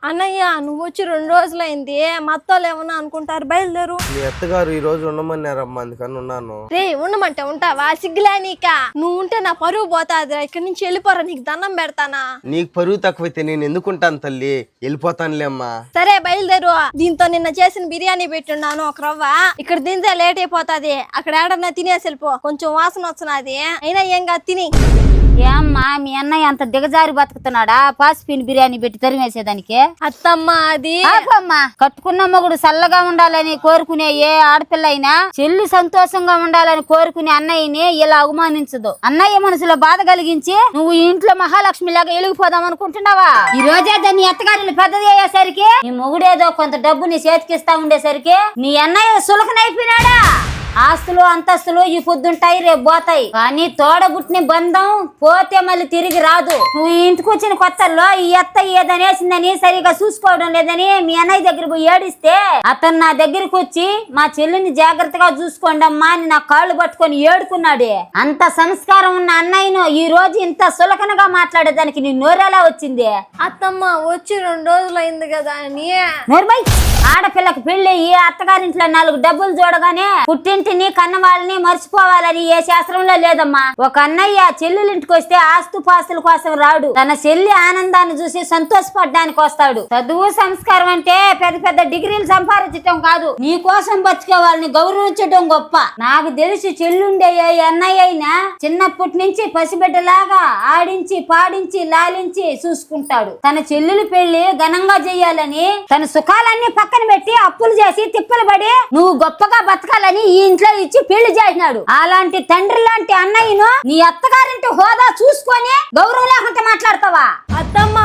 అన్నయ్య నువ్వు వచ్చి 2 రోజులైంది, మా అత్తోళ్ళు ఏమన్నా అనుకుంటారు, బయలుదేరు. మీ అత్తగారు ఈ రోజు ఉండమన్నారమ్మా, అందుకని ఉన్నాను. రే ఉండమంటే ఉంటావా? సిగ్గులే నీక? నువ్వు ఉంటే నా పరువు పోతాదిరా, ఇక్కడి నుంచి వెళ్ళిపోరా, నీకు దండం పెడతానా. నీకు పరువు తక్కువైతే నేను ఎందుకుంటాను తల్లి, వెళ్ళిపోతానులే అమ్మా. సరే బయలుదేరు. దీంతో నిన్న చేసిన బిర్యానీ పెట్టున్నాను ఒక రవ్వ, ఇక్కడ తింటే లేట్ అయిపోతాది, అక్కడ ఏడన్నా తినేసి వెళ్ళిపో, కొంచెం వాసన వస్తున్నది, అయినా ఏం కాదు తిని. ఏమ్మా మీ అన్నయ్య అంత దిగజారి బతుకుతున్నాడా పాసిపిన్ బిర్యానీ పెట్టి తరిమేసేదానికి? అత్తమ్మ అది అమ్మా, కట్టుకున్న మొగుడు చల్లగా ఉండాలని కోరుకునే ఏ ఆడపిల్ల అయినా చెల్లి సంతోషంగా ఉండాలని కోరుకునే అన్నయ్యని ఇలా అవమానించదు. అన్నయ్య మనసులో బాధ కలిగించి నువ్వు ఇంట్లో మహాలక్ష్మి లాగా వెలిగిపోదాం అనుకుంటున్నావా? ఈ రోజే దాన్ని ఎత్తగారిని పెద్దది అయ్యేసరికి నీ మొగుడేదో కొంత డబ్బు నీ చేతికిస్తా ఉండేసరికి నీ అన్నయ్య సులకనైపోయినాడా? ఆస్తులు అంతస్తులు ఈ పొద్దుంటాయి రేపు పోతాయి, కానీ తోడబుట్టిన బంధం పోతే మళ్ళీ తిరిగి రాదు. నువ్వు ఇంటికి వచ్చిన కొత్తల్లో ఈ అత్త ఏదనేసిందని సరిగా చూసుకోవడం లేదని మీ అన్నయ్య దగ్గర పోయి ఏడిస్తే అతను నా దగ్గరికి వచ్చి మా చెల్లిని జాగ్రత్తగా చూసుకోండి అమ్మా అని నా కాళ్ళు పట్టుకొని ఏడుకున్నాడే. అంత సంస్కారం ఉన్న అన్నయ్యను ఈ రోజు ఇంత సులకనగా మాట్లాడేదానికి నీ నోరెలా వచ్చింది? అత్తమ్మ వచ్చి 2 రోజులైంది కదా అని. నోర్మై, ఆడపిల్లకి పెళ్ళి అత్తగారింట్లో 4 డబ్బులు చూడగానే పుట్టింటిని కన్న వాళ్ళని మర్చిపోవాలని ఏ శాస్త్రంలో లేదమ్మా. ఒక అన్నయ్య చెల్లెలింటికి వస్తే ఆస్తుపాస్తుల కోసం రాడు, తన చెల్లి ఆనందాన్ని చూసి సంతోషపడడానికి వస్తాడు. చదువు సంస్కారం అంటే పెద్ద పెద్ద డిగ్రీలు సంపాదించటం కాదు, నీ కోసం బతుకోవాలని గౌరవించడం గొప్ప. నాకు తెలిసి చెల్లుండే అన్నయ్య అయినా చిన్నప్పటి నుంచి పసిబిడ్డలాగా ఆడించి పాడించి లాలించి చూసుకుంటాడు. తన చెల్లెలి పెళ్లి ఘనంగా చెయ్యాలని తన సుఖాలన్నీ పక్కన పెట్టి అప్పులు చేసి తిప్పలు పడి నువ్వు గొప్పగా బతకాలని ఈ ఇంట్లో ఇచ్చి పెళ్లి చేసినాడు. అలాంటి తండ్రి లాంటి అన్నయ్యను నీ అత్తగారింటి హోదా చూసుకొని గౌరవం లేకుండా మాట్లాడతావా? అత్తమ్మ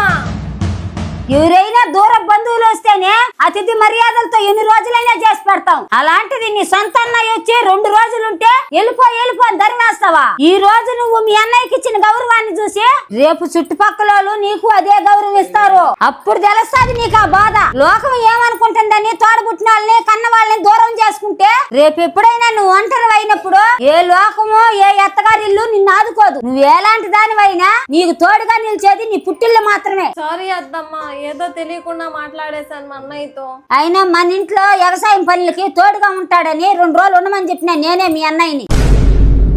ఎవరైనా దూర బంధువులు వస్తేనే అతిథి మర్యాదలతో ఎన్ని రోజులైనా చేసి పెడతాం, అలాంటిది నీ సొంత అన్నయ్య వచ్చి 2 రోజులుంటే వెళ్ళిపో అని ధరివేస్తావా? ఈ రోజు నువ్వు మీ అన్నయ్యకి ఇచ్చిన గౌరవాన్ని చూసి రేపు చుట్టుపక్కల నీకు అదే గౌరవం ఇస్తారు. అప్పుడు తెలుస్తుంది నీకు ఆ బాధ. లోకం ఏమనుకుంటుందని తోడబుట్టిన వాళ్ళని కన్న వాళ్ళని దూరం చేసుకుంటే రేపు ఎప్పుడైనా నువ్వు ఒంటరి అయినప్పుడు ఏ లోకమో ఏ ఎత్తగారిల్లు నిన్ను ఆదుకోదు. నువ్వు ఎలాంటి దానివైనా నీకు తోడుగా నిలిచేది నీ పుట్టిల్లు మాత్రమే. సారీ అత్తమ్మ, ఏదో తెలియకుండా మాట్లాడేశాను మా అన్నయ్యతో. అయినా మన ఇంట్లో వ్యవసాయం పనులకి తోడుగా ఉంటాడని 2 రోజులు ఉండమని చెప్పిన నేనే మీ అన్నయ్యని.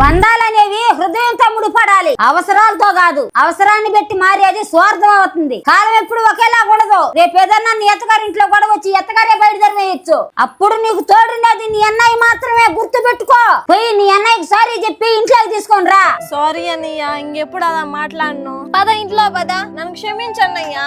బంధాలనేవి హృదయంతో ముడిపడాలి, అవసరాలతో కాదు. అవసరాన్ని బట్టి మారేది స్వార్థం అవుతుంది. కాలం ఎప్పుడు ఒకేలా ఉండదు. రేపు ఏదన్నా నీ ఎత్తగారింట్లో గొడవ వచ్చి ఎత్తగారే బయలుదేరవేయచ్చు. అప్పుడు నీకు తోడునేది నీ అన్నయ్య మాత్రమే, గుర్తు పెట్టుకో. పోయి నీ అన్నయ్యకి సారీ చెప్పి ఇంట్లోకి తీసుకొని రా. సారీ అన్నయ్య, ఇంకెప్పుడు అలా మాట్లాడను. పద ఇంట్లో పద, నన్ను క్షమించన్నయ్యా.